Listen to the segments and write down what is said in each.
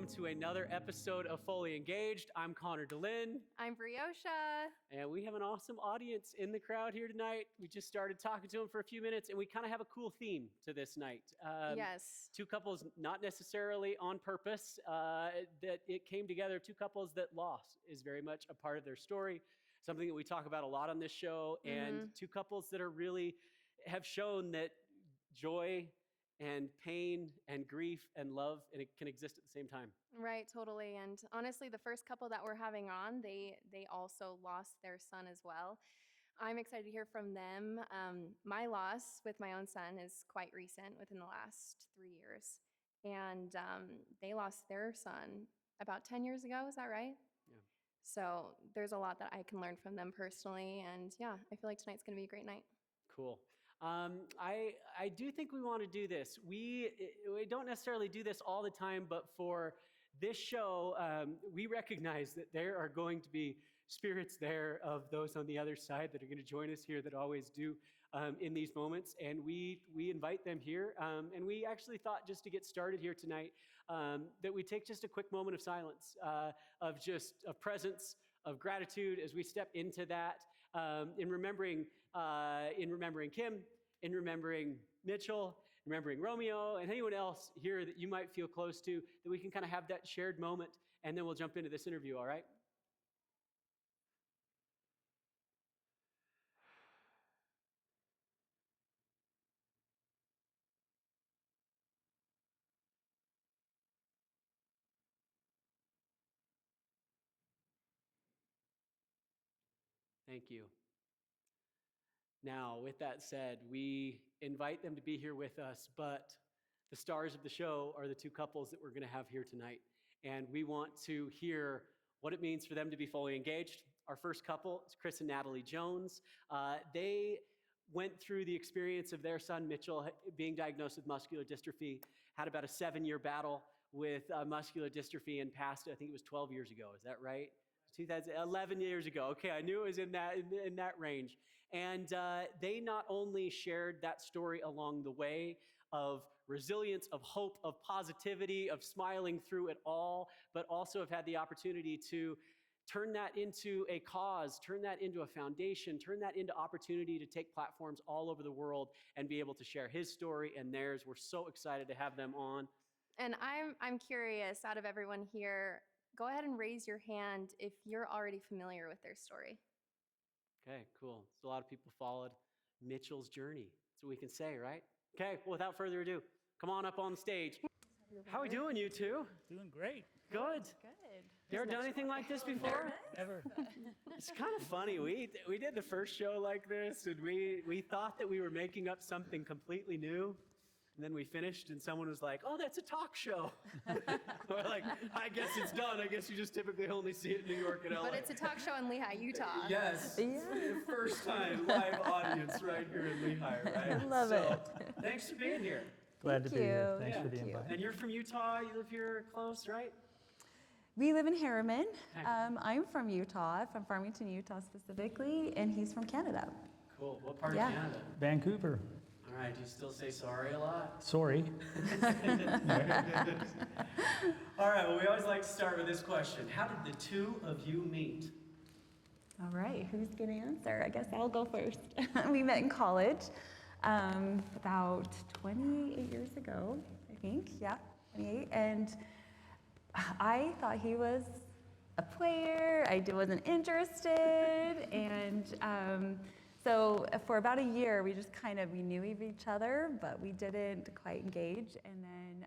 welcome to another episode of Fully Engaged. I'm Connor DeLynn. I'm Briosha. And we have an awesome audience in the crowd here tonight. We just started talking to them for a few minutes, and we kind of have a cool theme to this night. Yes. Two couples, not necessarily on purpose, that it came together. Two couples that loss is very much a part of their story, something that we talk about a lot on this show, and two couples that are really have shown that joy and pain and grief and love, and it can exist at the same time. Right, totally. And honestly, the first couple that we're having on, they also lost their son as well. I'm excited to hear from them. My loss with my own son is quite recent, within the last 3 years. And they lost their son about 10 years ago. Is that right? Yeah. So there's a lot that I can learn from them personally. And yeah, I feel like tonight's going to be a great night. Cool. I do think we want to do this. We don't necessarily do this all the time, but for this show, we recognize that there are going to be spirits there of those on the other side that are going to join us here that always do in these moments, and we invite them here. And we actually thought, just to get started here tonight, that we take just a quick moment of silence, of presence, of gratitude as we step into that, in remembering Kim, in remembering Mitchell, remembering Romeo, and anyone else here that you might feel close to, that we can kind of have that shared moment, and then we'll jump into this interview, all right? Thank you. Now, with that said, we invite them to be here with us, but the stars of the show are the two couples that we're going to have here tonight. And we want to hear what it means for them to be fully engaged. Our first couple is Chris and Natalie Jones. They went through the experience of their son, Mitchell, being diagnosed with muscular dystrophy, had about a 7-year battle with muscular dystrophy and passed, I think it was 12 years ago. Is that right? 2011 years ago. Okay, I knew it was in that range. And they not only shared that story along the way of resilience, of hope, of positivity, of smiling through it all, but also have had the opportunity to turn that into a cause, turn that into a foundation, turn that into opportunity to take platforms all over the world and be able to share his story and theirs. We're so excited to have them on. And I'm curious, out of everyone here, go ahead and raise your hand if you're already familiar with their story. Okay, cool. So a lot of people followed Mitchell's journey. That's what we can say, right? Okay, well, without further ado, come on up on the stage. How are we doing, you two? Doing great. Good. Good. You ever done anything like this before? Ever. It's kind of funny. We did the first show like this, and we thought that we were making up something completely new. And then we finished, and someone was like, "Oh, that's a talk show." We're like, "I guess it's done. I guess you just typically only see it in New York and LA." But it's a talk show in Lehigh, Utah. Yes. Yeah. First time live audience right here in Lehigh, right? Love it. Thanks for being here. Glad to be here. you. Thanks for the Thank you. invite. And you're from Utah. You live here close, right? We live in Harriman. Okay. I'm from Utah, from Farmington, Utah specifically, and he's from Canada. Cool. What part Yeah. of Canada? Vancouver. All right. Do you still say sorry a lot? Sorry. All right. Well, we always like to start with this question. How did the two of you meet? All right, who's going to answer? I guess I'll go first. We met in college about 28 years ago, I think. Yeah, 28. And I thought he was a player. I wasn't interested. And so for about a year, we just we knew of each other, but we didn't quite engage. And then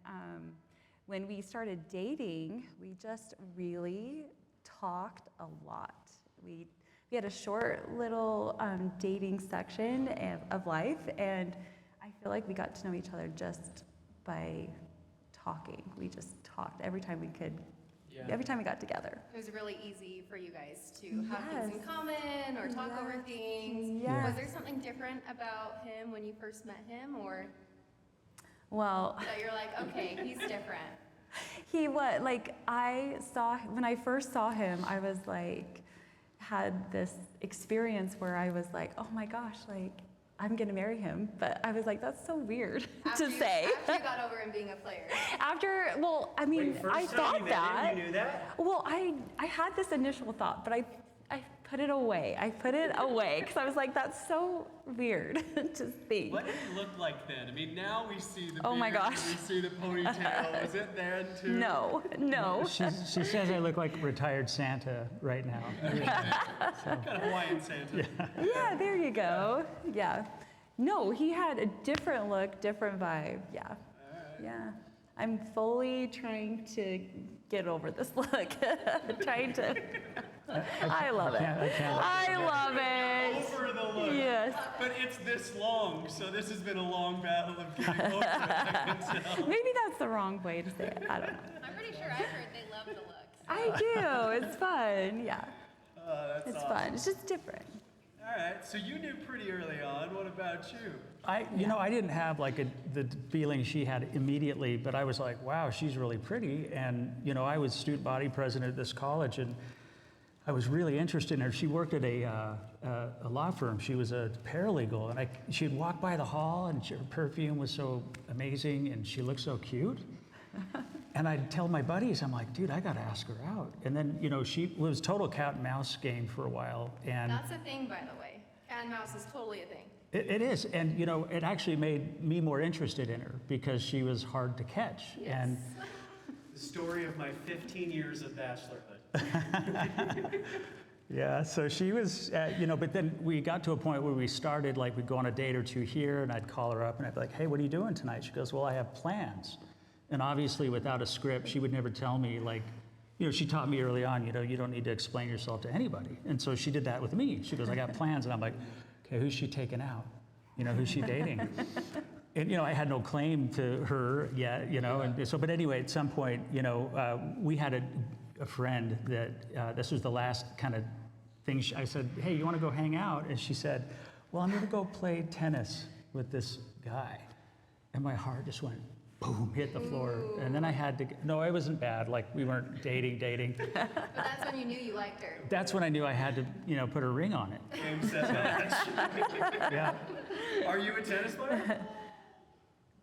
when we started dating, we just really talked a lot. We had a short little dating section of life, and I feel like we got to know each other just by talking. We just talked every time we could, every time we got together. It was really easy for you guys to have things in Yes. common or talk over things. Yes. Was there something different about him when you first met him, or Well, that you're like, okay, he's different? he was when I first saw him, I was like, had this experience where I was like, oh my gosh, like I'm going to marry him. But I was like, that's so weird After to you- say. After you got over him being a player. Well, I mean, Wait, first I time thought you met him, that. you knew that? Well, I had this initial thought, but I put it away. I put it away because I was like, that's so weird to think. What did he look like then? I mean, now we see the Oh my beard, gosh. we see the ponytail. Was it then too? No. She says I look like retired Santa right now. Kind of Hawaiian Santa. Yeah, there you go. Yeah. No, he had a different look, different vibe. Yeah. Yeah. I'm fully trying to get over this look. Trying to. I love it. I love it. Over the look. Yes. But it's this long, so this has been a long battle of getting over it, I can tell. Maybe that's the wrong way to say it. I don't know. I'm pretty sure I've heard they love the looks. I do. It's fun. Yeah. That's It's awesome. fun. It's just different. All right, so you knew pretty early on. What about you? I didn't have like the feeling she had immediately, but I was like, wow, she's really pretty. And, I was student body president at this college, and I was really interested in her. She worked at a law firm. She was a paralegal, and she'd walk by the hall, and her perfume was so amazing, and she looked so cute. And I'd tell my buddies, I'm like, dude, I got to ask her out. And then, she was total cat and mouse game for a while. And That's a thing, by the way. Cat and mouse is totally a thing. it is. And, it actually made me more interested in her because she was hard to catch. Yes. And The story of my 15 years of bachelorhood. yeah, so she was, but then we got to a point where we started, like, we'd go on a date or two here, and I'd call her up, and I'd be like, hey, what are you doing tonight? She goes, well, I have plans. And obviously, without a script, she would never tell me, like, she taught me early on, you don't need to explain yourself to anybody. And so she did that with me. She goes, I got plans. And I'm like, okay, who's she taking out? Who's she dating? And, I had no claim to her yet, and so, but anyway, at some point, we had a friend that, this was the last kind of thing. I said, hey, you want to go hang out? And she said, well, I'm going to go play tennis with this guy. And my heart just went, boom, hit the floor. And then I had to, no, it wasn't bad. Like, we weren't dating. But that's when you knew you liked her. That's when I knew I had to, put a ring on it. Game, set, match. Yeah. Are you a tennis player?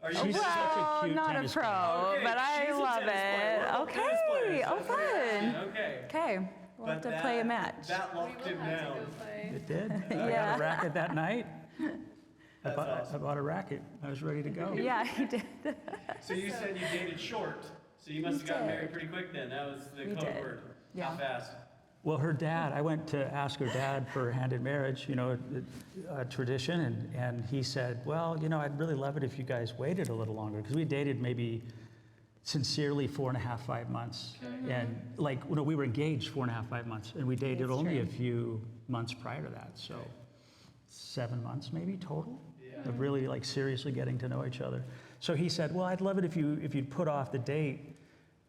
Are you She's such a cute not a tennis pro, player. Okay, but I she's a love tennis player. it. We're both tennis players. Okay. Oh, That's what I'm fun. asking. Okay. Okay. We'll have But to play a match. That locked him down. It did. I got Yeah. a racket that night. I That's bought a racket. I was ready to go. Yeah, he did. So you said you dated short, so you must have gotten did. married pretty quick then. That was the We code did. word. Yeah. How fast? Well, her dad, I went to ask her dad for hand in marriage, a tradition, and he said, well, I'd really love it if you guys waited a little longer, because we dated maybe sincerely 4.5, 5 months. And we were engaged 4.5, 5 months, and we dated That's only true. a few months prior to that, so 7 months maybe total of really seriously getting to know each other. So he said, well, I'd love it if you'd put off the date.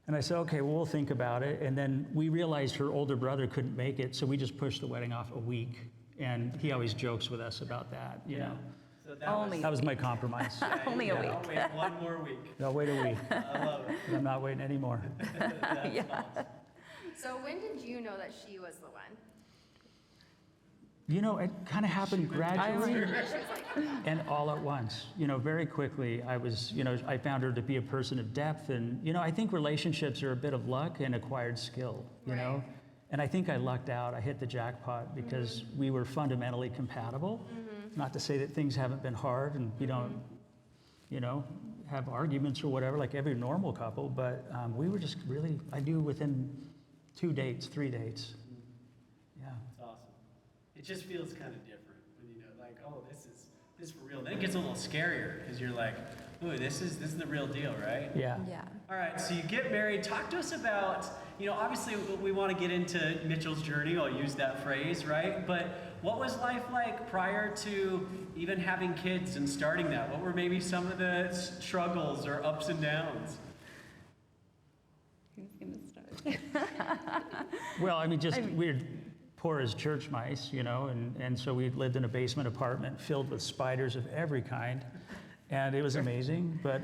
And I said, okay, well, we'll think about it. And then we realized her older brother couldn't make it, so we just pushed the wedding off a week. And he always jokes with us about that, So that Only. That was my compromise. Only a I'll week. wait one more week. I'll wait a week. I love it. I'm not waiting anymore. That's Yeah. awesome. So when did you know that she was the one? It kind of happened gradually and all at once. Very quickly, I found her to be a person of depth. And, I think relationships are a bit of luck and acquired skill, you know? And I think I lucked out. I hit the jackpot because we were fundamentally compatible. Not to say that things haven't been hard and we don't, have arguments or whatever, like every normal couple, but we were just really, I knew within 2 dates, 3 dates. Yeah. It's awesome. It just feels kind of different when oh, this is for real. Then it gets a little scarier because you're like, ooh, this is the real deal, right? Yeah. Yeah. All right, so you get married. Talk to us about, obviously we want to get into Mitchell's journey. I'll use that phrase, right? But what was life like prior to even having kids and starting that? What were maybe some of the struggles or ups and downs? Who's going to start? Well, we're poor as church mice, and so we lived in a basement apartment filled with spiders of every kind, and it was amazing. But,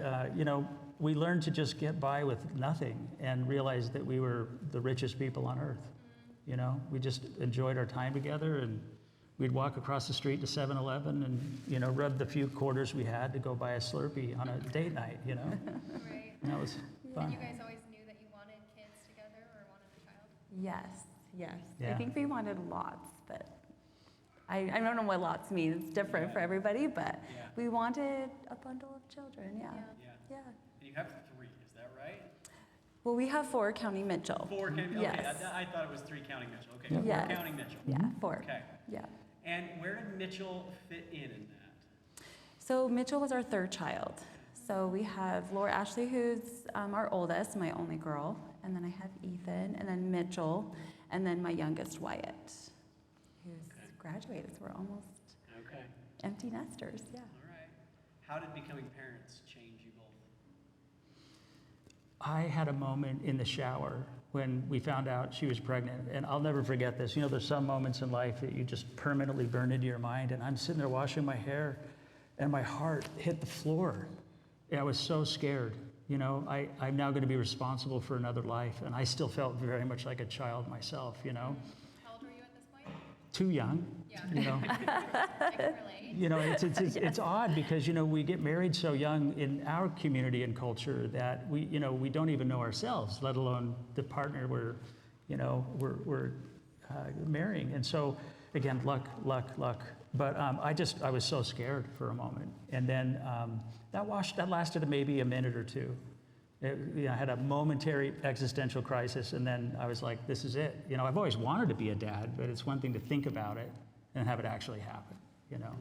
we learned to just get by with nothing and realized that we were the richest people on earth. We just enjoyed our time together, and we'd walk across the street to 7-Eleven and, you know, rub the few quarters we had to go buy a Slurpee on a date night, you know? Right. And that was And fun. you guys always knew that you wanted kids together or wanted a child? Yes, yes. Yeah. I think we wanted lots, but I don't know what lots means. It's different for everybody, but Yeah. we wanted a bundle of children, yeah. Yeah. Yeah. And you have 3, is that right? Well, we have 4 counting Mitchell. 4 counting, okay, Yes. I thought it was 3 counting Mitchell. Okay, Yeah. 4 Yes. counting Mitchell. Yeah, 4. Okay. Yeah. And where did Mitchell fit in that? So Mitchell was our 3rd child. So we have Laura Ashley, who's our oldest, my only girl, and then I have Ethan, and then Mitchell, and then my youngest Wyatt, who's graduated. So we're almost Okay. empty nesters. Yeah. All right. How did becoming parents change you both? I had a moment in the shower when we found out she was pregnant, and I'll never forget this. You know, there's some moments in life that you just permanently burn into your mind, and I'm sitting there washing my hair, and my heart hit the floor. I was so scared. You know, I'm now going to be responsible for another life, and I still felt very much like a child myself, you know? How old were you at this point? Too young, Yeah. you know? I can relate. You know, it's odd because, you know, we get married so young in our community and culture that we, you know, we don't even know ourselves, let alone the partner we're marrying. And so, again, luck. But I was so scared for a moment. And then that lasted maybe a minute or two. I had a momentary existential crisis, and then I was like, this is it. You know, I've always wanted to be a dad, but it's one thing to think about it and have it actually happen, you know?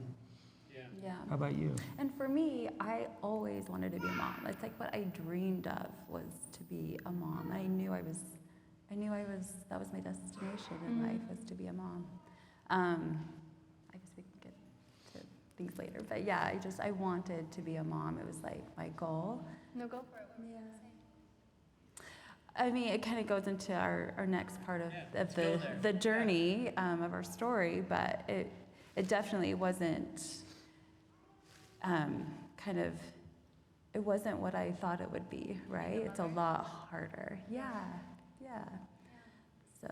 Yeah. Yeah. How about you? And for me, I always wanted to be a mom. It's like what I dreamed of was to be a mom. I knew that was my destination in life, was to be a mom. I guess we can get to things later, but yeah, I wanted to be a mom. It was like my goal. No, go for it. What were you Yeah. gonna say? I mean, it kind of goes into our next part of let's go there. the journey of our story, but it definitely wasn't it wasn't what I thought it would be, right? It's a lot harder. Yeah. So,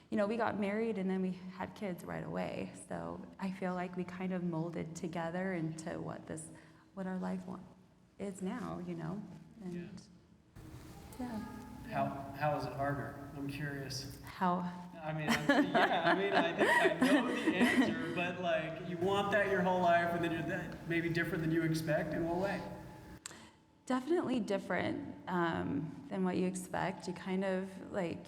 you know, we got married and then we had kids right away. So I feel like we kind of molded together into what our life is now, you know? And yeah. How is it harder? I'm curious. How? I mean, I think I know the answer, but like, you want that your whole life, and then you're that maybe different than you expect. In what way? Definitely different than what you expect. You kind of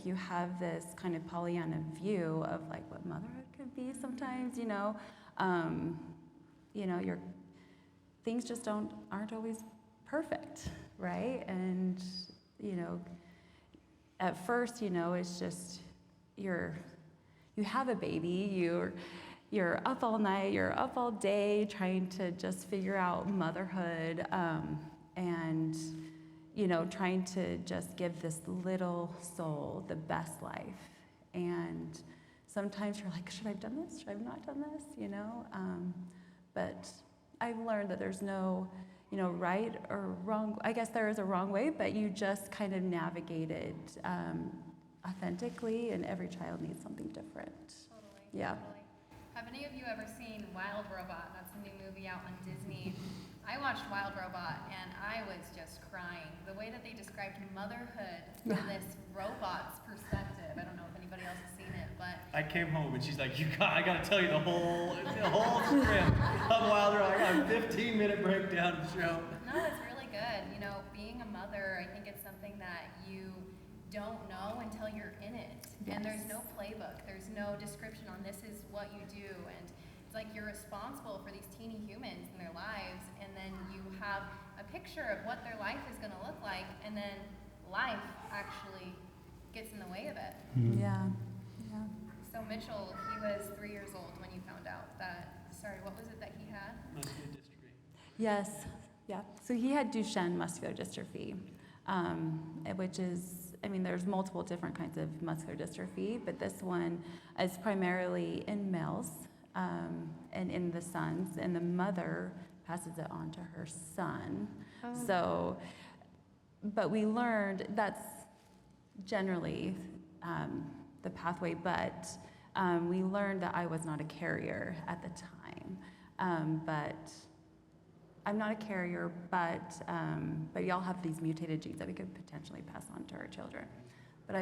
you have this kind of Pollyanna view of like what motherhood could be sometimes, you know. Your things just aren't always perfect, right? And you know, at first, you know, it's just you have a baby, you're up all night, you're up all day trying to just figure out motherhood, and you know, trying to just give this little soul the best life. And sometimes you're like, should I have done this? Should I have not done this? You know, but I've learned that there's no, you know, right or wrong. I guess there is a wrong way, but you just kind of navigate it authentically, and every child needs something different. Totally. Yeah. Totally. Have any of you ever seen Wild Robot? That's a new movie out on Disney. I watched Wild Robot and I was just crying. The way that they described motherhood from this robot's perspective. I don't know if anybody else has seen it, but I came home and she's like, I gotta tell you the whole script of Wild Robot. I got a 15-minute breakdown of the show. no, it's really good. You know, being a mother, I think it's something that you don't know until you're in it. And there's no playbook. There's no description on this is what you do. And it's like you're responsible for these teeny humans and their lives. And then you have a picture of what their life is going to look like. And then life actually gets in the way of it. Yeah. So Mitchell, he was 3 years old when you found out that, what was it that he had? Muscular dystrophy. Yes. Yeah. So he had Duchenne muscular dystrophy, which is, I mean, there's multiple different kinds of muscular dystrophy, but this one is primarily in males and in the sons, and the mother passes it on to her son. Oh. So, but we learned that's generally the pathway, but We learned that I was not a carrier at the time, but I'm not a carrier, but y'all have these mutated genes that we could potentially pass on to our children. But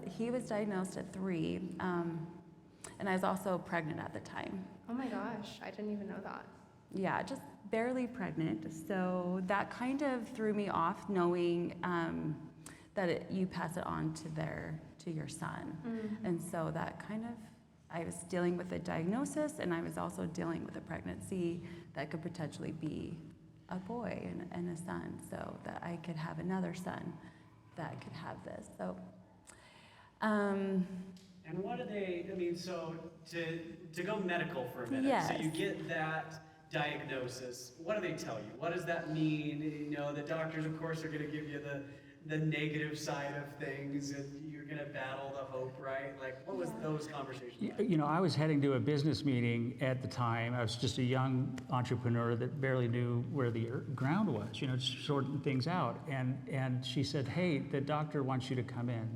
he was diagnosed at 3, and I was also pregnant at the time. Oh my gosh, I didn't even know that. Yeah, just barely pregnant. So that kind of threw me off, knowing that you pass it on to your son. And so that kind of, I was dealing with a diagnosis, and I was also dealing with a pregnancy that could potentially be a boy and a son, so that I could have another son that could have this. So. And what do they, I mean, so to go medical for a minute, Yes. so you get that diagnosis, what do they tell you? What does that mean? You know, the doctors, of course, are going to give you the negative side of things, and you're going to battle the hope, right? Like, what was those conversations like? You know, I was heading to a business meeting at the time. I was just a young entrepreneur that barely knew where the ground was, you know, just sorting things out. And she said, hey, the doctor wants you to come in.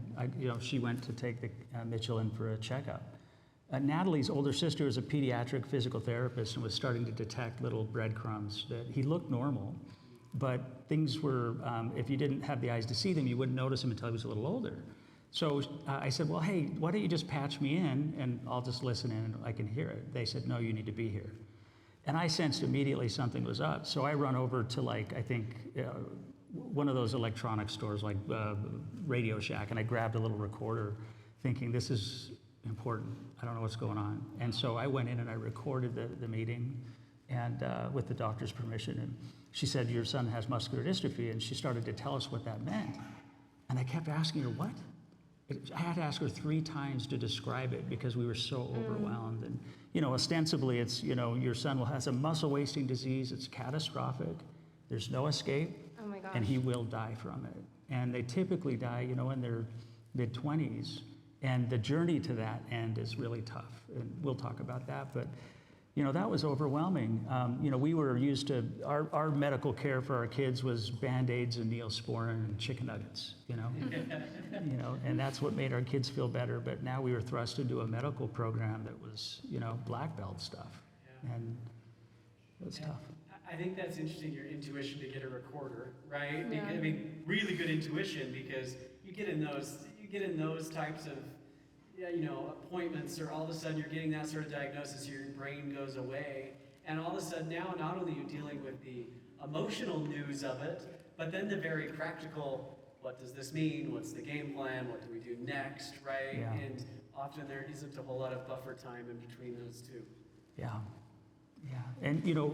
She went to take Mitchell in for a checkup. Natalie's older sister was a pediatric physical therapist and was starting to detect little breadcrumbs that he looked normal, but things were, if you didn't have the eyes to see them, you wouldn't notice them until he was a little older. So I said, well, hey, why don't you just patch me in and I'll just listen in and I can hear it. They said, no, you need to be here. And I sensed immediately something was up. So I run over to one of those electronic stores like Radio Shack, and I grabbed a little recorder thinking this is important. I don't know what's going on. And so I went in and I recorded the meeting and with the doctor's permission. And she said, your son has muscular dystrophy. And she started to tell us what that meant. And I kept asking her, what? I had to ask her 3 times to describe it because we were so overwhelmed. And, you know, ostensibly it's, you know, your son has a muscle wasting disease. It's catastrophic. There's no escape. Oh my gosh. And he will die from it. And they typically die, you know, in their mid-20s. And the journey to that end is really tough. And we'll talk about that. But, you know, that was overwhelming. You know, we were used to, our medical care for our kids was Band-Aids and Neosporin and chicken nuggets, you know. You know, and that's what made our kids feel better. But now we were thrust into a medical program that was, you know, black belt stuff. Yeah. And it was tough. I think that's interesting, your intuition to get a recorder, right? Yeah. I mean, really good intuition, because you get in those types of, you know, appointments, or all of a sudden you're getting that sort of diagnosis, your brain goes away, and all of a sudden now not only are you dealing with the emotional news of it, but then the very practical, what does this mean? What's the game plan? What do we do next, right? Yeah. And often there isn't a whole lot of buffer time in between those two. Yeah. Yeah, and you know,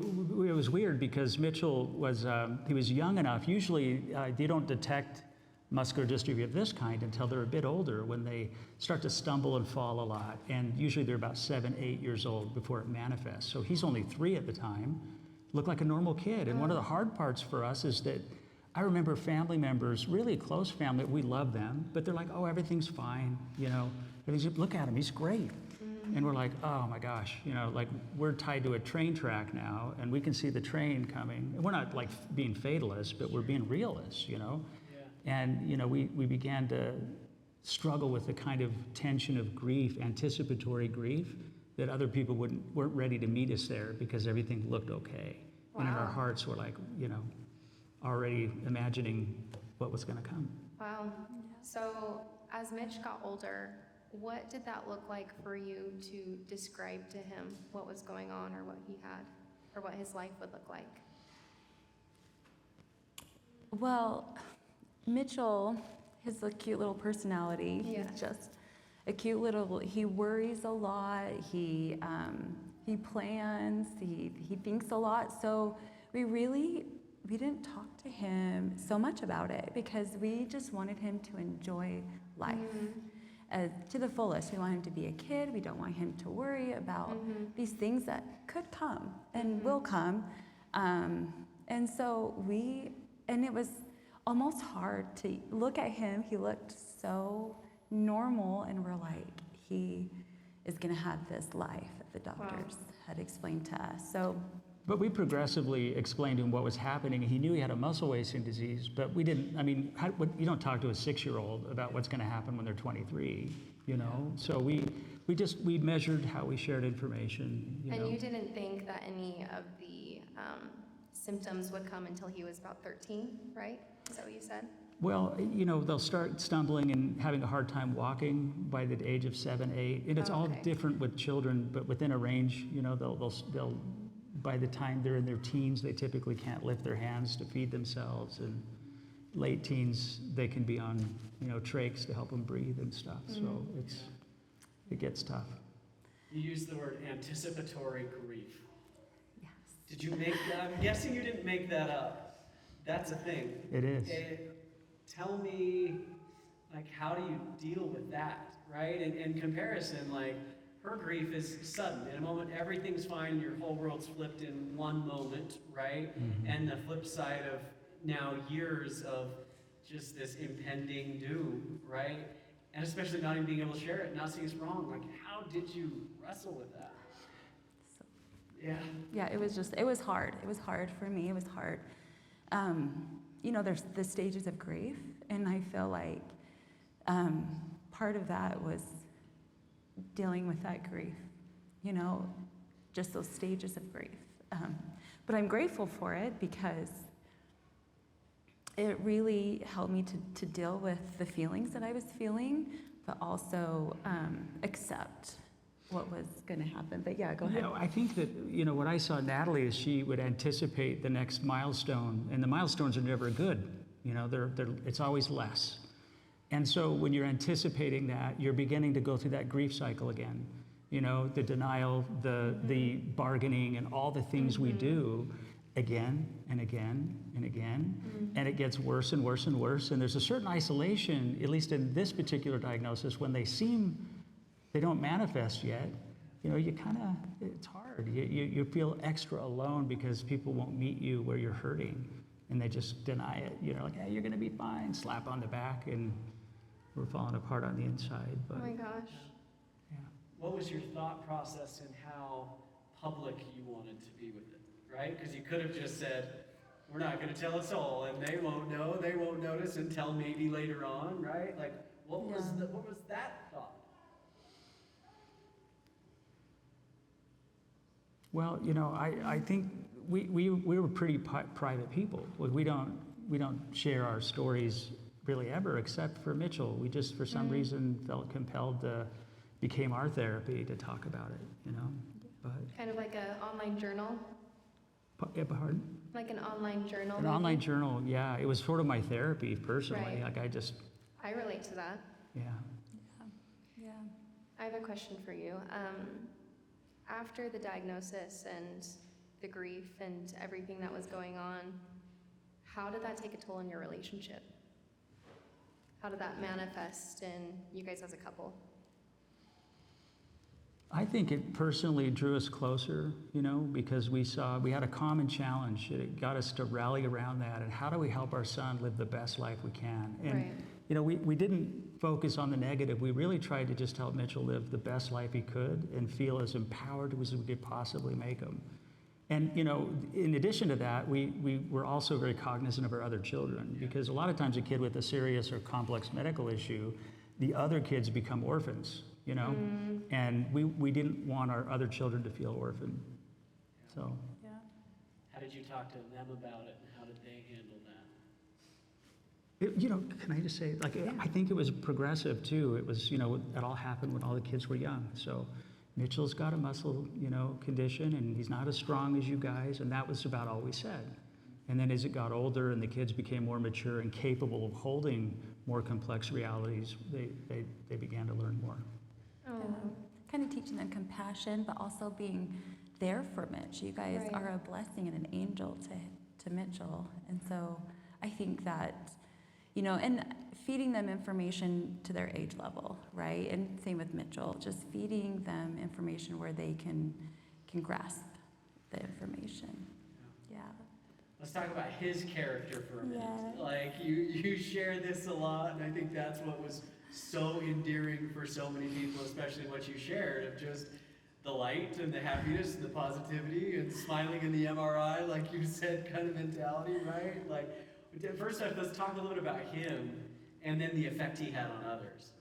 it was weird because Mitchell was, he was young enough. Usually they don't detect muscular dystrophy of this kind until they're a bit older, when they start to stumble and fall a lot. And usually they're about 7, 8 years old before it manifests. So he's only 3 at the time, looked like a normal kid. And one of the hard parts for us is that I remember family members, really close family, we love them, but they're like, oh, everything's fine, you know. Look at him, he's great. And we're like, oh my gosh, you know, like we're tied to a train track now and we can see the train coming. And we're not like being fatalists, but we're being realists, you know? Yeah. And, you know, we began to struggle with the kind of tension of grief, anticipatory grief, that other people weren't ready to meet us there because everything looked okay. Wow. And in our hearts, we're like, you know, already imagining what was gonna come. Wow. So as Mitch got older, what did that look like for you to describe to him what was going on, or what he had, or what his life would look like? Well, Mitchell, his cute little personality, he's just a cute little, he worries a lot, he plans, he thinks a lot. So we didn't talk to him so much about it because we just wanted him to enjoy life. To the fullest. We want him to be a kid. We don't want him to worry about these things that could come and will come. And so it was almost hard to look at him. He looked so normal, and we're like, he is gonna have this life that the doctors had explained to us. But we progressively explained to him what was happening. He knew he had a muscle wasting disease, but we didn't, I mean, you don't talk to a 6-year-old about what's gonna happen when they're 23, you know? So we we measured how we shared information, you know. And you didn't think that any of the symptoms would come until he was about 13, right? Is that what you said? Well, you know, they'll start stumbling and having a hard time walking by the age of 7, 8, and it's all Okay. different with children, but within a range, you know, they'll by the time they're in their teens, they typically can't lift their hands to feed themselves, and late teens, they can be on, you know, trachs to help them breathe and stuff, so it gets tough. You used the word anticipatory grief. Yes. Did you make that? I'm guessing you didn't make that up. That's a thing. It is. Tell me, like, how do you deal with that, right? In comparison, like, her grief is sudden. In a moment, everything's fine, and your whole world's flipped in one moment, right? And the flip side of now years of just this impending doom, right? And especially not even being able to share it, not seeing it's wrong. Like, how did you wrestle with that? Yeah. Yeah, it was hard. It was hard for me. It was hard. You know, there's the stages of grief, and I feel like part of that was dealing with that grief, you know, just those stages of grief. But I'm grateful for it because it really helped me to deal with the feelings that I was feeling, but also accept what was going to happen. But yeah, go ahead. Yeah, I think that, you know, what I saw Natalie is she would anticipate the next milestone, and the milestones are never good. You know, it's always less. And so when you're anticipating that, you're beginning to go through that grief cycle again. You know, the denial, the bargaining, and all the things we do again and again and again. And it gets worse and worse and worse. And there's a certain isolation, at least in this particular diagnosis, when they don't manifest yet. You know, it's hard. You feel extra alone because people won't meet you where you're hurting, and they just deny it. You know, like, hey, you're gonna be fine, slap on the back, and we're falling apart on the inside. But Oh my gosh. yeah. What was your thought process in how public you wanted to be with it, right? Because you could have just said, we're not going to tell us all, and they won't know, they won't notice until maybe later on, right? Like, what was that thought? Well, you know, I think we were pretty private people. We don't share our stories really ever, except for Mitchell. We just, for some reason, felt compelled to became our therapy to talk about it, you know. But Kind of like an online journal? pardon? Like an online journal? An maybe? online journal, yeah. It was sort of my therapy personally. Right. Like I relate to that. yeah. Yeah. I have a question for you. After the diagnosis and the grief and everything that was going on, how did that take a toll on your relationship? How did that manifest in you guys as a couple? I think it personally drew us closer, you know, because we had a common challenge. It got us to rally around that. And how do we help our son live the best life we can? And, Right. you know, we didn't focus on the negative. We really tried to just help Mitchell live the best life he could and feel as empowered as we could possibly make him. And, you know, in addition to that, we were also very cognizant of our other children, because a lot of times a kid with a serious or complex medical issue, the other kids become orphans, you know? And we didn't want our other children to feel orphaned. So, Yeah. How did you talk to them about it, and how did they handle that? you know, can I just say, like, I think it was progressive too. It was, you know, it all happened when all the kids were young. So Mitchell's got a muscle, you know, condition, and he's not as strong as you guys, and that was about all we said. And then as it got older and the kids became more mature and capable of holding more complex realities, they began to learn more. Oh, Kind of teaching them compassion, but also being there for Mitch. You guys Right. are a blessing and an angel to Mitchell. And so I think that, you know, and feeding them information to their age level, right? And same with Mitchell, just feeding them information where they can grasp the information. Yeah. Let's talk about his character for a minute. Yeah. Like, you share this a lot, and I think that's what was so endearing for so many people, especially what you shared, of just the light and the happiness and the positivity and smiling in the MRI, like you said, kind of mentality, right? Like, first off, let's talk a little bit about him and then the effect he had on others.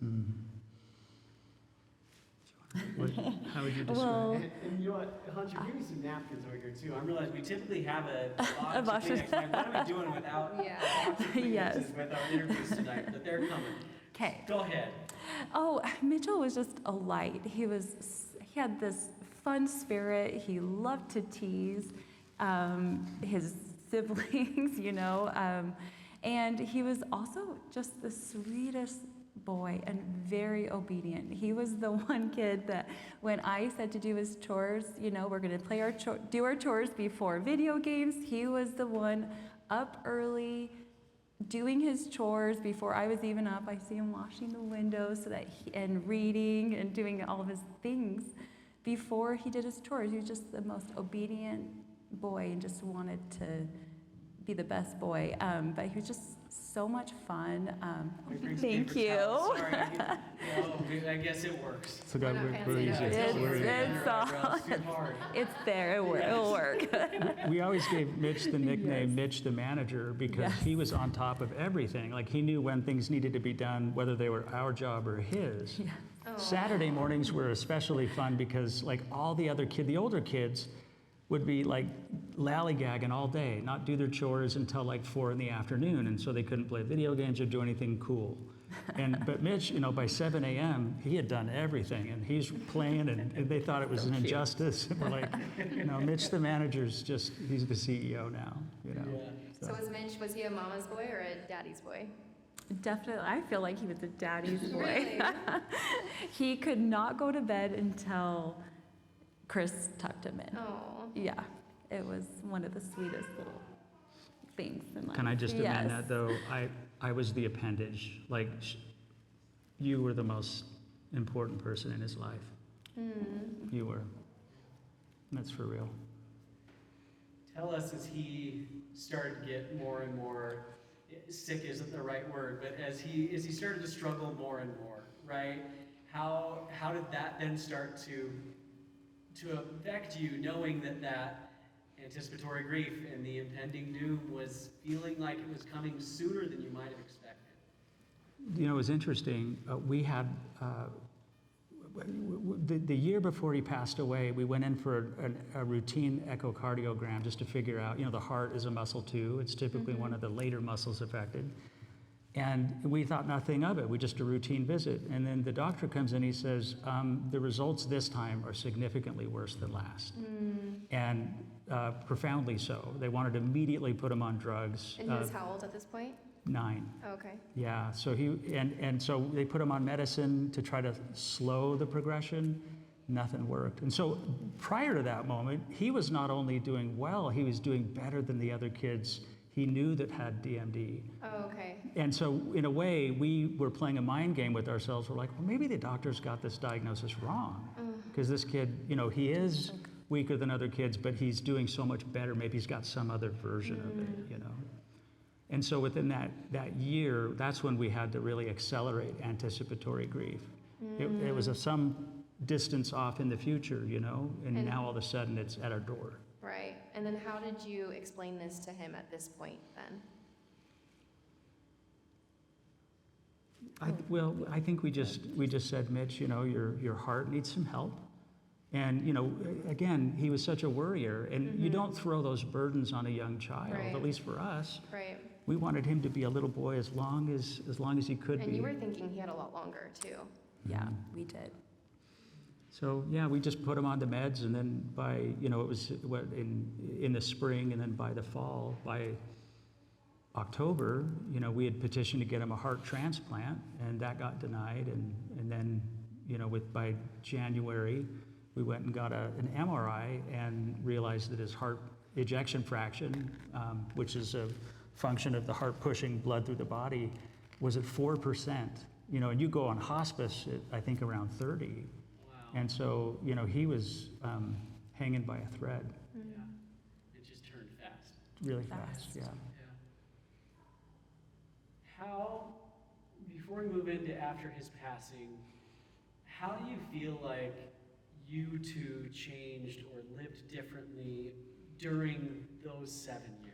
How would you describe Well, it? And you know what, Hunter, give me some napkins over here too. I realize we typically have a A box box of of- Kleenex. Like, what are we doing without Yeah. a box of Kleenexes Yes. with our interviews tonight? But they're coming. Okay. Go ahead. Oh, Mitchell was just a light. He had this fun spirit. He loved to tease his siblings, and he was also just the sweetest boy and very obedient. He was the one kid that when I said to do his chores, we're going to do our chores before video games, he was the one up early doing his chores before I was even up. I see him washing the windows and reading and doing all of his things before he did his chores. He was just the most obedient boy and just wanted to be the best boy. But he was just so much fun. We bring some Thank paper you. towels. Sorry, I guess it works. So We're God, not where fancy is enough. it? It's- Where is it? it's all- It's too hard. It's there. It'll work. We always gave Mitch the nickname Yes. Mitch the manager because Yes. he was on top of everything. Like he knew when things needed to be done, whether they were our job or his. Yeah. Oh. Saturday mornings were especially fun because like all the older kids would be like lollygagging all day, not do their chores until like 4 in the afternoon, and so they couldn't play video games or do anything cool. But Mitch, by 7 a.m., he had done everything, and he's playing, and they thought it was an injustice. And we're like, Mitch the manager's he's the CEO now, Yeah. So was he a mama's boy or a daddy's boy? Definitely. I feel like he was a daddy's boy. Really? He could not go to bed until Chris tucked him in. Oh. Yeah, it was one of the sweetest little things in life. Can I just amend Yes. that though? I was the appendage. Like, you were the most important person in his life. You were. That's for real. Tell us as he started to get more and more, sick isn't the right word, but as he started to struggle more and more, right? How did that then start to affect you, knowing that anticipatory grief and the impending doom was feeling like it was coming sooner than you might have expected? It was interesting. We had, the year before he passed away, we went in for a routine echocardiogram just to figure out, the heart is a muscle too. It's typically one of the later muscles affected. And we thought nothing of it. We just a routine visit. And then the doctor comes in, he says, the results this time are significantly worse than last. And profoundly so. They wanted to immediately put him on drugs. And he was how old at this point? 9. Oh, okay. Yeah, so so they put him on medicine to try to slow the progression. Nothing worked. And so prior to that moment, he was not only doing well, he was doing better than the other kids he knew that had DMD. Oh, okay. And so in a way, we were playing a mind game with ourselves. We're like, well, maybe the doctors got this diagnosis wrong. Because this kid, he is weaker than other kids, but he's doing so much better. Maybe he's got some other version of it, And so within that year, that's when we had to really accelerate anticipatory grief. It was some distance off in the future, and now all of a sudden it's at our door. Right. And then how did you explain this to him at this point then? I think we just said, Mitch, your heart needs some help. And, again, he was such a worrier, and you don't throw those burdens on a young child, Right. at least for us. Right. We wanted him to be a little boy as long as he could And be. you were thinking he had a lot longer too. Yeah, we did. So, yeah, we just put him on the meds, and then by, it was in the spring, and then by the fall, by October, we had petitioned to get him a heart transplant, and that got denied. And then, by January, we went and got an MRI and realized that his heart ejection fraction, which is a function of the heart pushing blood through the body, was at 4%. And you go on hospice at, I think, around 30. Wow. And so, he was hanging by a thread Yeah. It just turned fast. really fast, Fast. yeah. How, before we move into after his passing, how do you feel like you two changed or lived differently during those 7 years?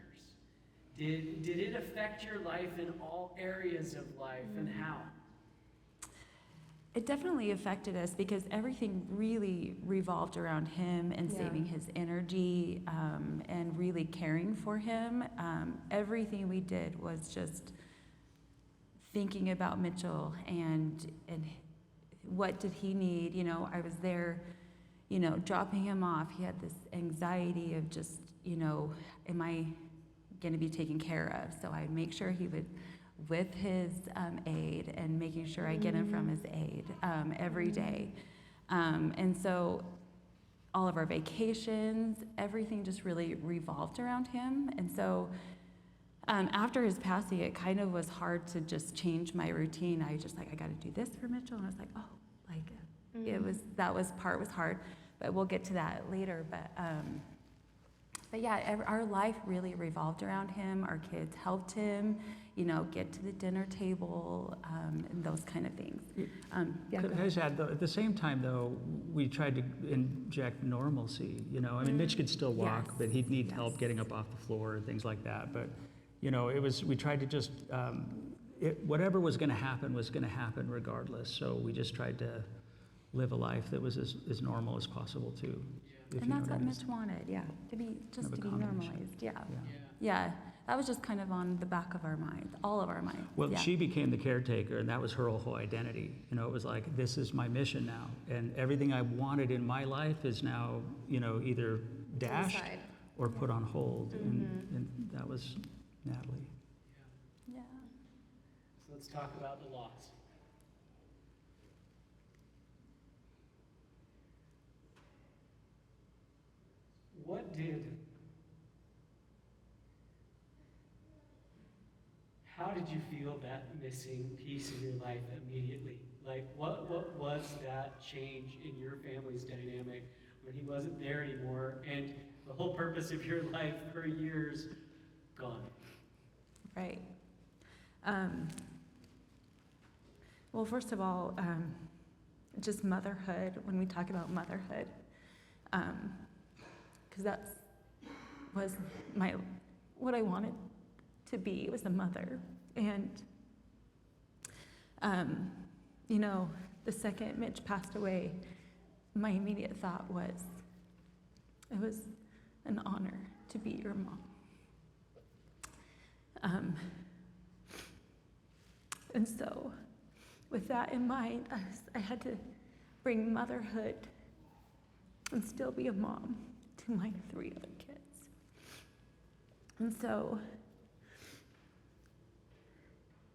Did it affect your life in all areas of life, and how? It definitely affected us because everything really revolved around him and Yeah. saving his energy, and really caring for him. Everything we did was just thinking about Mitchell and what did he need. You know, I was there, you know, dropping him off. He had this anxiety of just, you know, am I going to be taken care of? So I'd make sure he would with his aide and making sure I get him from his aide every day. And so all of our vacations, everything just really revolved around him. And so after his passing, it kind of was hard to just change my routine. I was just like, I got to do this for Mitchell. And I was like, oh, like that was hard, but we'll get to that later. But yeah, our life really revolved around him. Our kids helped him, you know, get to the dinner table, and those kind of things. Could I just add, though, at the same time, though, we tried to inject normalcy, you know? I mean, Mitch could still walk, Yes. but he'd need Yes. help getting up off the floor and things like that. But, you know, we tried to just, whatever was going to happen regardless. So we just tried to live a life that was as normal as possible, too. And that's what Mitch wanted, yeah, to be combination. normalized, yeah. Yeah. Yeah, that was just kind of on the back of our minds, all of our minds. Well, yeah. she became the caretaker, and that was her whole identity. You know, it was like, this is my mission now, and everything I wanted in my life is now, you know, either dashed side. or put on hold, and that was Natalie. Yeah. So let's talk about the loss. How did you feel that missing piece in your life immediately? Like, what was that change in your family's dynamic when he wasn't there anymore, and the whole purpose of your life for years gone? Right. Well, first of all, just motherhood, when we talk about motherhood, because that was what I wanted to be, was a mother. And, you know, the second Mitch passed away, my immediate thought was, it was an honor to be your mom. And so, with that in mind, I had to bring motherhood and still be a mom to my 3 other kids. And so,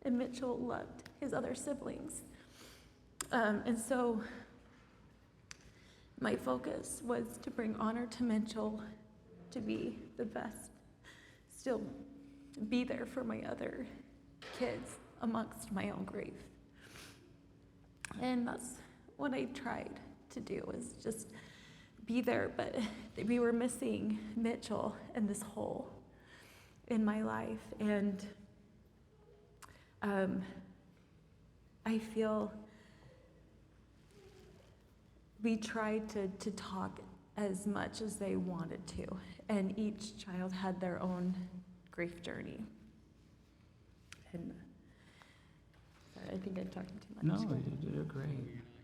and Mitchell loved his other siblings. And so, my focus was to bring honor to Mitchell, to be the best, still be there for my other kids amongst my own grief. And that's what I tried to do, was just be there, but we were missing Mitchell and this hole in my life. And I feel we tried to talk as much as they wanted to, and each child had their own grief journey. And sorry, I think I'm talking too much. No, you did great.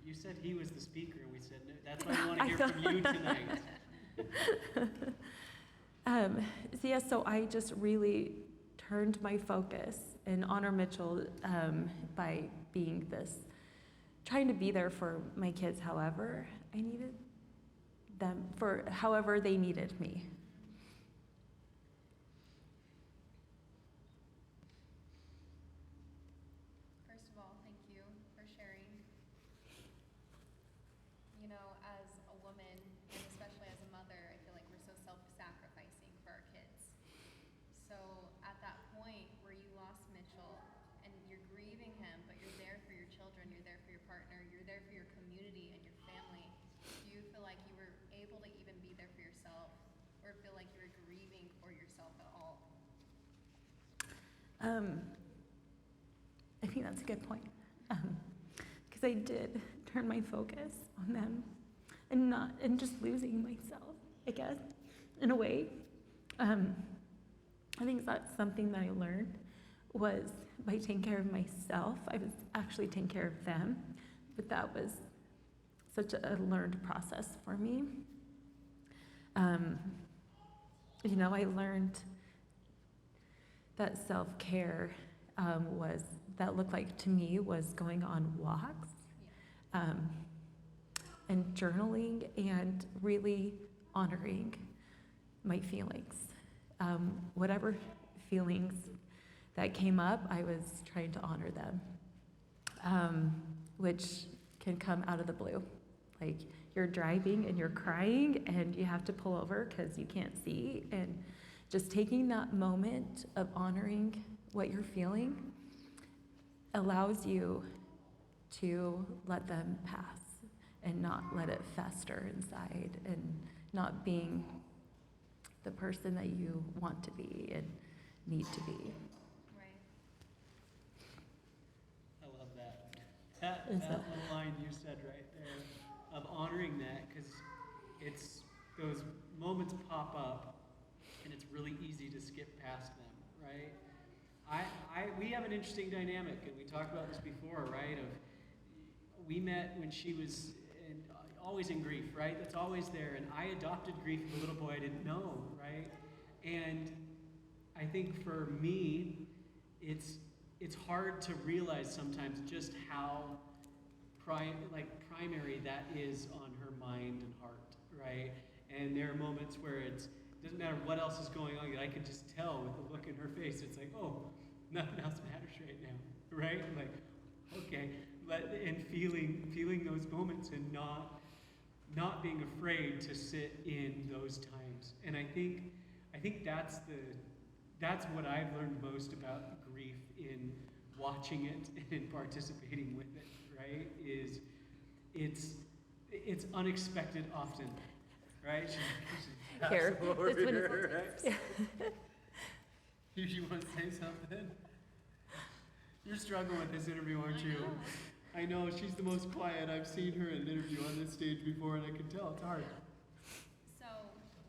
You said he was the speaker, and we said, no, that's why we want to hear from you tonight. So yeah, so I just really turned my focus and honor Mitchell by being trying to be there for my kids however I needed them, for however they needed me. First of all, thank you for sharing. You know, as a woman, and especially as a mother, I feel like we're so self-sacrificing for our kids. So at that point where you lost Mitchell and you're grieving him, but you're there for your children, you're there for your partner, you're there for your community and your family, do you feel like you were able to even be there for yourself, or feel like you were grieving for yourself at all? I think that's a good point, because I did turn my focus on them and just losing myself, I guess, in a way. I think that's something that I learned, was by taking care of myself, I was actually taking care of them, but that was such a learned process for me. You know, I learned that self-care that looked like to me was going on walks and journaling and really honoring my feelings. Whatever feelings that came up, I was trying to honor them, which can come out of the blue. Like, you're driving and you're crying and you have to pull over because you can't see, and just taking that moment of honoring what you're feeling allows you to let them pass and not let it fester inside, and not being the person that you want to be and need to be. Right. I love that. That Is little that- line you said right there of honoring that, because it's those moments pop up and it's really easy to skip past them, right? We have an interesting dynamic, and we talked about this before, right? We met when she was always in grief, right? That's always there. And I adopted grief as a little boy I didn't know, right? And I think for me, it's hard to realize sometimes just how primary that is on her mind and heart, right? And there are moments where it doesn't matter what else is going on, I can just tell with the look in her face, it's like, oh, nothing else matters right now, right? Like, okay, and feeling those moments and not being afraid to sit in those times. And I think that's what I've learned most about grief in watching it and in participating with it, right? Is it's unexpected often, right? Here, Over this one is- here, right? You want to say something? You're struggling with this interview, aren't you? I know, she's the most quiet. I've seen her in an interview on this stage before, and I can tell it's hard. So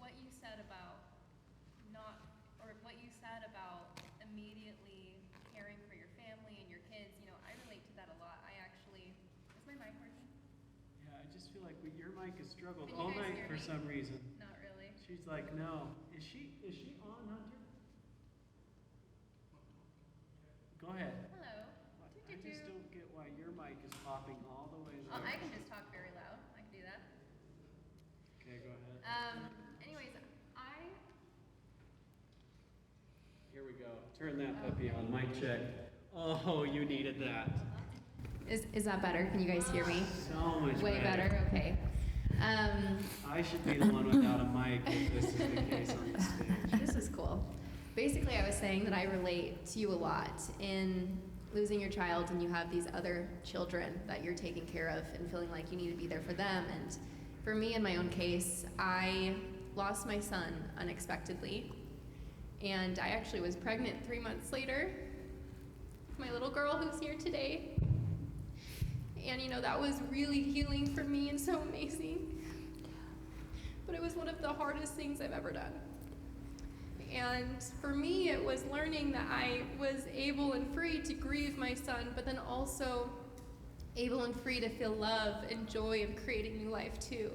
what you said about immediately caring for your family and your kids, you know, I relate to that a lot. Is my mic working? Yeah, I just feel like your mic has struggled Can you all guys night hear for me? some reason. Not really. She's like, no. Is she on, Hunter? Go ahead. Hello. I just don't get why your mic is popping all the way Oh, there. I can just talk very loud. I can do that. Okay, go ahead. Anyways, Here we go. Turn that puppy on. Mic check. Oh, you needed that. Is that better? Can you guys hear me? So much Way better. Okay. I should be the one without a mic if this is the case on the stage. This is cool. Basically, I was saying that I relate to you a lot in losing your child, and you have these other children that you're taking care of and feeling like you need to be there for them. And for me, in my own case, I lost my son unexpectedly. And I actually was pregnant 3 months later with my little girl who's here today. And you know, that was really healing for me and so amazing. But it was one of the hardest things I've ever done. And for me, it was learning that I was able and free to grieve my son, but then also able and free to feel love and joy of creating new life too.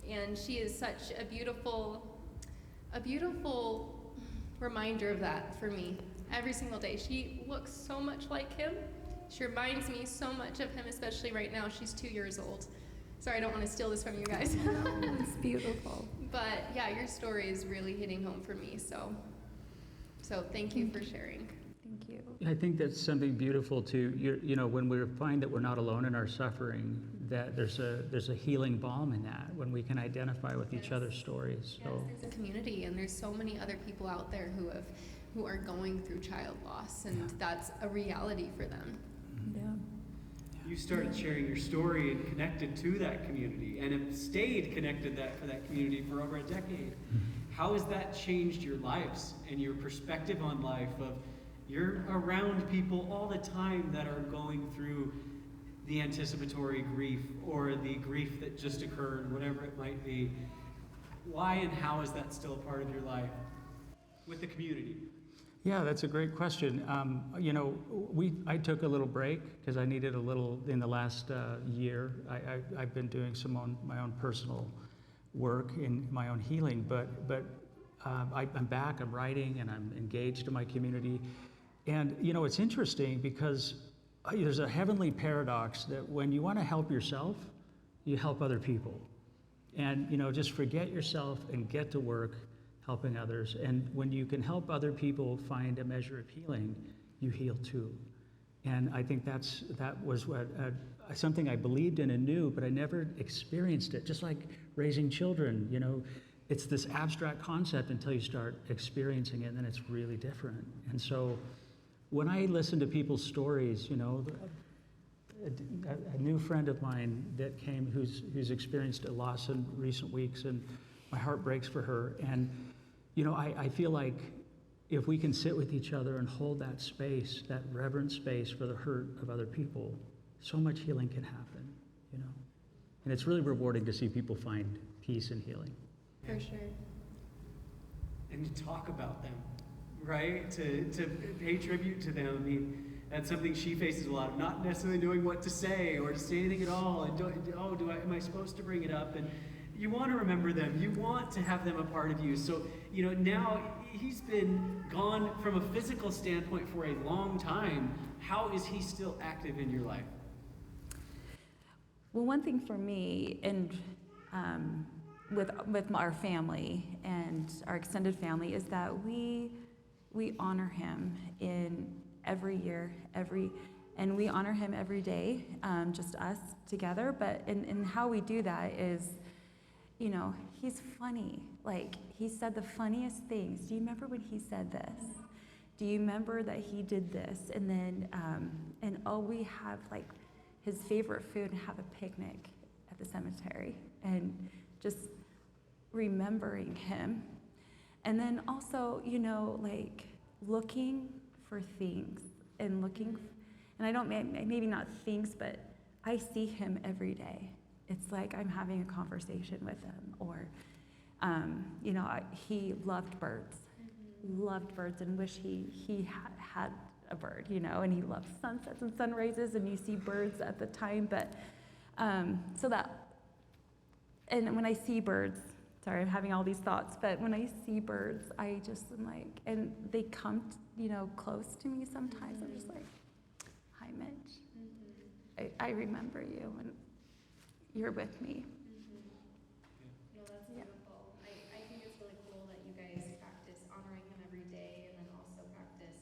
And she is such a beautiful reminder of that for me every single day. She looks so much like him. She reminds me so much of him, especially right now. She's 2 years old. Sorry, I don't want to steal this from you guys. It's beautiful. But yeah, your story is really hitting home for me. So thank you for sharing. Thank you. I think that's something beautiful too. You know, when we find that we're not alone in our suffering, that there's a healing balm in that when we can identify with each other's stories. So Yes, there's a community, and there's so many other people out there who are going through child loss, and that's a reality for them. Yeah. You started sharing your story and connected to that community and have stayed connected for that community for over a decade. How has that changed your lives and your perspective on life of you're around people all the time that are going through the anticipatory grief or the grief that just occurred, whatever it might be. Why and how is that still a part of your life with the community? Yeah, that's a great question. I took a little break because I needed a little in the last year. I've been doing my own personal work in my own healing, but I'm back. I'm writing and I'm engaged in my community, and it's interesting because there's a heavenly paradox that when you want to help yourself, you help other people, and just forget yourself and get to work helping others. And when you can help other people find a measure of healing, you heal too. And I think that was something I believed in and knew, but I never experienced it. Just like raising children, it's this abstract concept until you start experiencing it, and then it's really different. And so when I listen to people's stories, a new friend of mine that came who's experienced a loss in recent weeks, and my heart breaks for her. And I feel like if we can sit with each other and hold that space, that reverent space for the hurt of other people, so much healing can happen, And it's really rewarding to see people find peace and healing. For sure. And to talk about them, right? To pay tribute to them. I mean, that's something she faces a lot of, not necessarily knowing what to say or to say anything at all. And am I supposed to bring it up? And you want to remember them. You want to have them a part of you. So, now he's been gone from a physical standpoint for a long time. How is he still active in your life? Well, one thing for me, and with our family and our extended family, is that we honor him in every year, and we honor him every day, just us together. But in how we do that is, he's funny. Like, he said the funniest things. Do you remember when he said this? Do you remember that he did this? And then, we have like his favorite food and have a picnic at the cemetery, and just remembering him. And then also, like looking for things and I don't, maybe not things, but I see him every day. It's like I'm having a conversation with him, or, he loved birds, and wish he had a bird, and he loves sunsets and sunrises, and you see birds at the time, but, and when I see birds, sorry, I'm having all these thoughts, but when I see birds, I just am like, and they come, close to me sometimes, I'm just like, hi, Mitch. I remember you, and you're with me. No, that's beautiful. I think it's really cool that you guys practice honoring him every day, and then also practice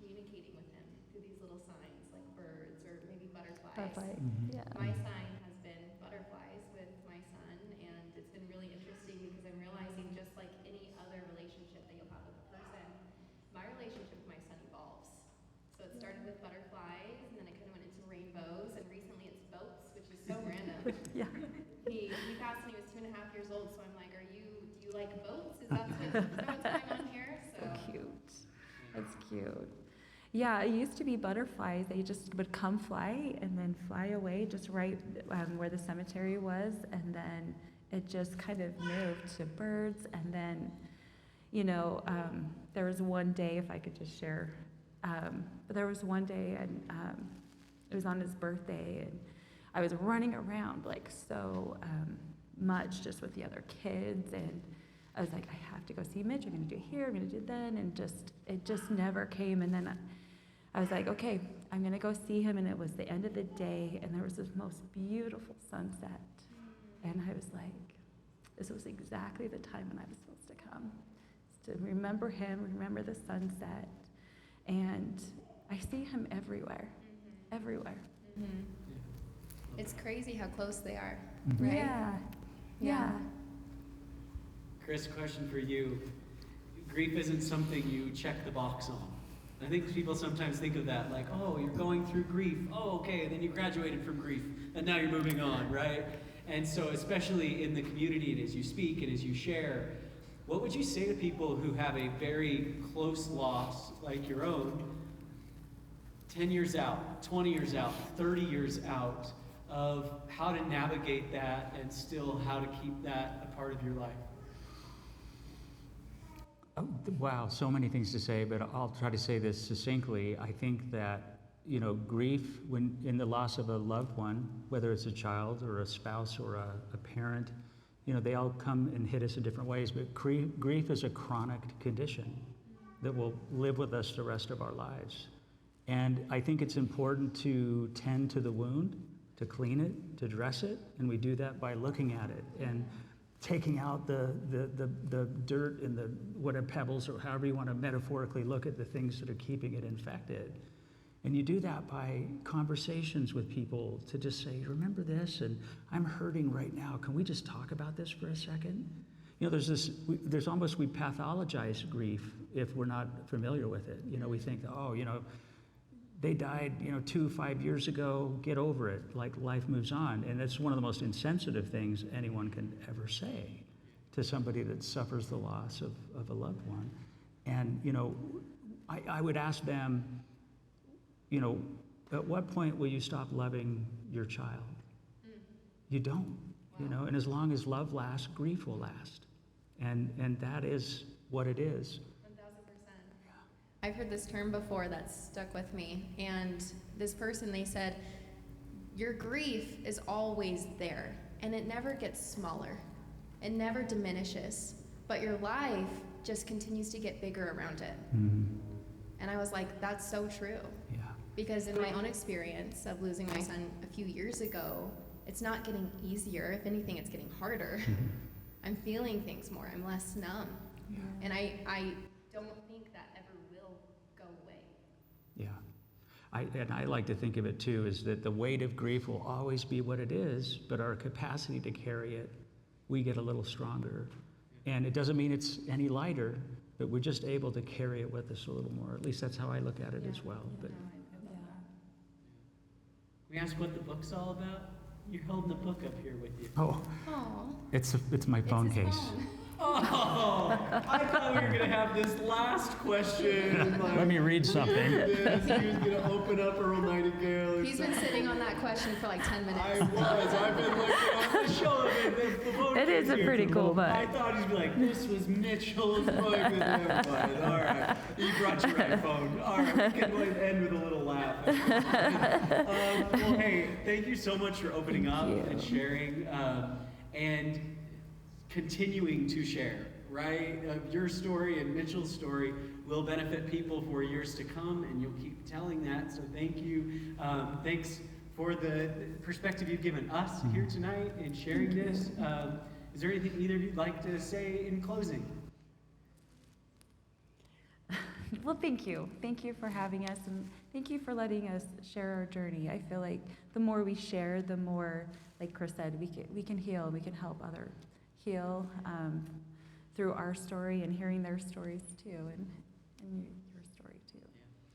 communicating with him through these little signs like birds or maybe butterflies. Butterfly, yeah. My sign has been butterflies with my son, and it's been really interesting because I'm realizing, just like any other relationship that you'll have with a person, my relationship with my son evolves. So it started with butterflies, and then it kind of went into rainbows, and recently it's boats, which is so random. Yeah. He passed when he was 2.5 years old, so I'm like, do you like boats? Is that what's going on here? So cute. That's cute. Yeah, it used to be butterflies. They just would come fly and then fly away just right where the cemetery was, and then it just kind of moved to birds. And then, there was one day, if I could just share, but there was one day, and it was on his birthday, and I was running around like so much just with the other kids, and I was like, I have to go see Mitch. I'm going to do it here. I'm going to do it then, and it just never came. And then I was like, okay, I'm going to go see him. And it was the end of the day, and there was this most beautiful sunset, and I was like, this was exactly the time when I was supposed to come, to remember him, remember the sunset, and I see him everywhere, everywhere. Mm-hmm. It's crazy how close they are, right? Yeah. Chris, question for you. Grief isn't something you check the box on. I think people sometimes think of that like, oh, you're going through grief. Oh, okay, and then you graduated from grief, and now you're moving on, right? And so especially in the community, and as you speak and as you share, what would you say to people who have a very close loss like your own, 10 years out, 20 years out, 30 years out, of how to navigate that and still how to keep that a part of your life? Oh, wow, so many things to say, but I'll try to say this succinctly. I think that, grief when in the loss of a loved one, whether it's a child or a spouse or a parent, they all come and hit us in different ways, but grief is a chronic condition that will live with us the rest of our lives. And I think it's important to tend to the wound, to clean it, to dress it, and we do that by looking at it and taking out the dirt and the pebbles, or however you want to metaphorically look at the things that are keeping it infected. And you do that by conversations with people to just say, remember this, and I'm hurting right now. Can we just talk about this for a second? There's almost, we pathologize grief if we're not familiar with it. We think, they died, 5 years ago, get over it, like life moves on. And that's one of the most insensitive things anyone can ever say to somebody that suffers the loss of a loved one. And, I would ask them, at what point will you stop loving your child? You don't, and as long as love lasts, grief will last. And that is what it is. I've heard this term before that's stuck with me, and this person, they said, your grief is always there, and it never gets smaller. It never diminishes, but your life just continues to get bigger around it. Mm-hmm. And I was like, that's so true. Yeah. Because in my own experience of losing my son a few years ago, it's not getting easier. If anything, it's getting harder. Mm-hmm. I'm feeling things more. I'm less numb. Yeah. And I don't think that ever will go away. Yeah. I like to think of it too, is that the weight of grief will always be what it is, but our capacity to carry it, we get a little stronger. And it doesn't mean it's any lighter, but we're just able to carry it with us a little more. At least that's how I look at it as well. But We asked what the book's all about. You're holding the book up here with you. oh, Aww. it's my phone It's his case. phone. Oh, I thought we were gonna have this last question. Like, Let me read something. this. He was gonna open up Earl Nightingale. or He's been sitting on that question for like 10 minutes. I've been looking on the show. The book It is a here. pretty cool book. I thought he'd be like, this was Mitchell's book. And then, fine. All right, you brought your iPhone. All right, we can end with a little laugh. Well, hey, thank you so much for opening up and sharing and continuing to share, right? Your story and Mitchell's story will benefit people for years to come, and you'll keep telling that. So thank you. Thanks for the perspective you've given us here tonight in sharing this. Is there anything either of you'd like to say in closing? Well, thank you. Thank you for having us, and thank you for letting us share our journey. I feel like the more we share, the more, like Chris said, we can heal, we can help others heal through our story and hearing their stories too, and your story too.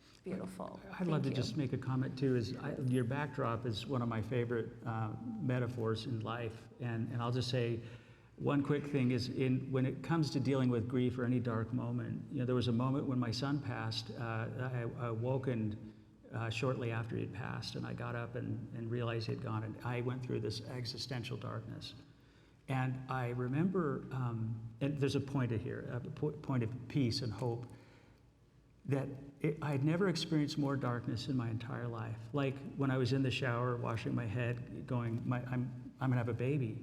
It's beautiful. I'd love to just make a comment too. Your backdrop is one of my favorite metaphors in life, and I'll just say one quick thing is when it comes to dealing with grief or any dark moment. There was a moment when my son passed. I awoken shortly after he had passed, and I got up and realized he had gone, and I went through this existential darkness. And I remember, and there's a point here, a point of peace and hope, that I'd never experienced more darkness in my entire life. Like when I was in the shower, washing my head, going, I'm gonna have a baby.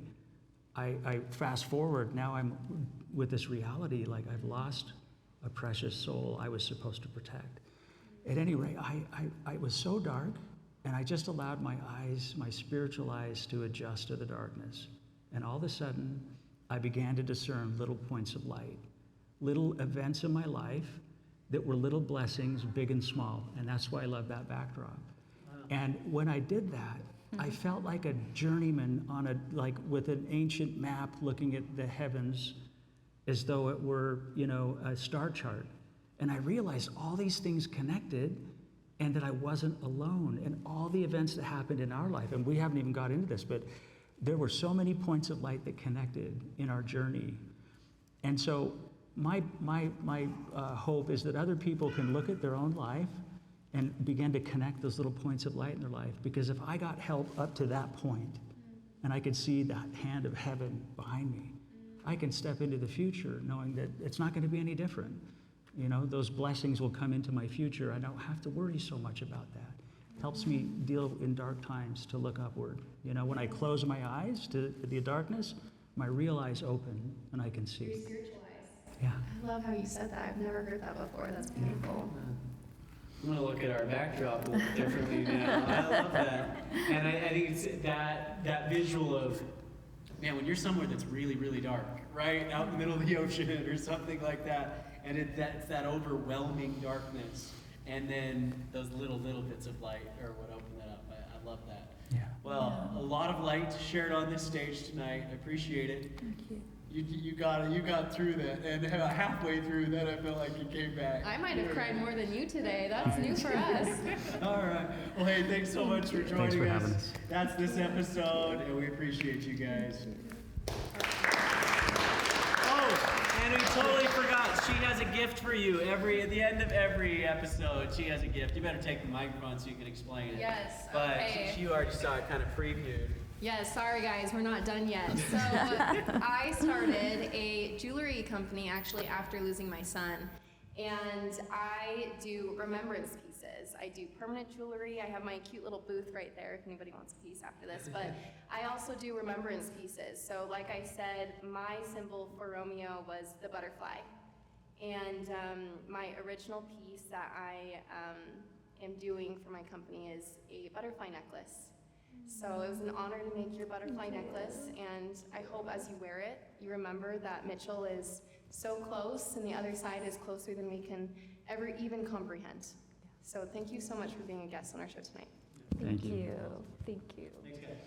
I fast forward, now I'm with this reality, like I've lost a precious soul I was supposed to protect. At any rate, I was so dark, and I just allowed my eyes, my spiritual eyes, to adjust to the darkness. And all of a sudden, I began to discern little points of light, little events in my life that were little blessings, big and small. And that's why I love that backdrop. Wow. And when I did that, I felt like a journeyman with an ancient map looking at the heavens as though it were, a star chart. And I realized all these things connected, and that I wasn't alone. And all the events that happened in our life, and we haven't even got into this, but there were so many points of light that connected in our journey. And so my hope is that other people can look at their own life and begin to connect those little points of light in their life. Because if I got help up to that point, and I could see that hand of heaven behind me, I can step into the future knowing that it's not going to be any different. You know, those blessings will come into my future. I don't have to worry so much about that. It helps me deal in dark times to look upward. You know, when I close my eyes to the darkness, my real eyes open and I can see. Your spiritual eyes. Yeah. I love how you said that. I've never heard that before. That's beautiful. I'm gonna look at our backdrop a little differently now. I love that, and I think it's that visual of, man, when you're somewhere that's really, really dark, right, out in the middle of the ocean or something like that, and it's that overwhelming darkness, and then those little bits of light are what open that up. I love that. Yeah. Well, a lot of light shared on this stage tonight. I appreciate it. Thank you. You got through that, and halfway through that, I felt like you came back. I might have cried more than you today. That's new for us. All right. Well, hey, thanks so much for joining Thanks for having us. That's this episode, and we appreciate you guys. Oh, and we totally forgot. She has a gift for you. At the end of every episode, she has a gift. You better take the microphone so you can explain it. Yes, But okay. you already saw it kind of previewed. Yes, sorry guys, we're not done yet. So I started a jewelry company actually after losing my son. And I do remembrance pieces. I do permanent jewelry. I have my cute little booth right there if anybody wants a piece after this. But I also do remembrance pieces. So like I said, my symbol for Romeo was the butterfly. And my original piece that I am doing for my company is a butterfly necklace. So it was an honor to make your butterfly necklace, and I hope as you wear it, you remember that Mitchell is so close and the other side is closer than we can ever even comprehend. So thank you so much for being a guest on our show tonight. Thank you. Thank you. Thanks, guys.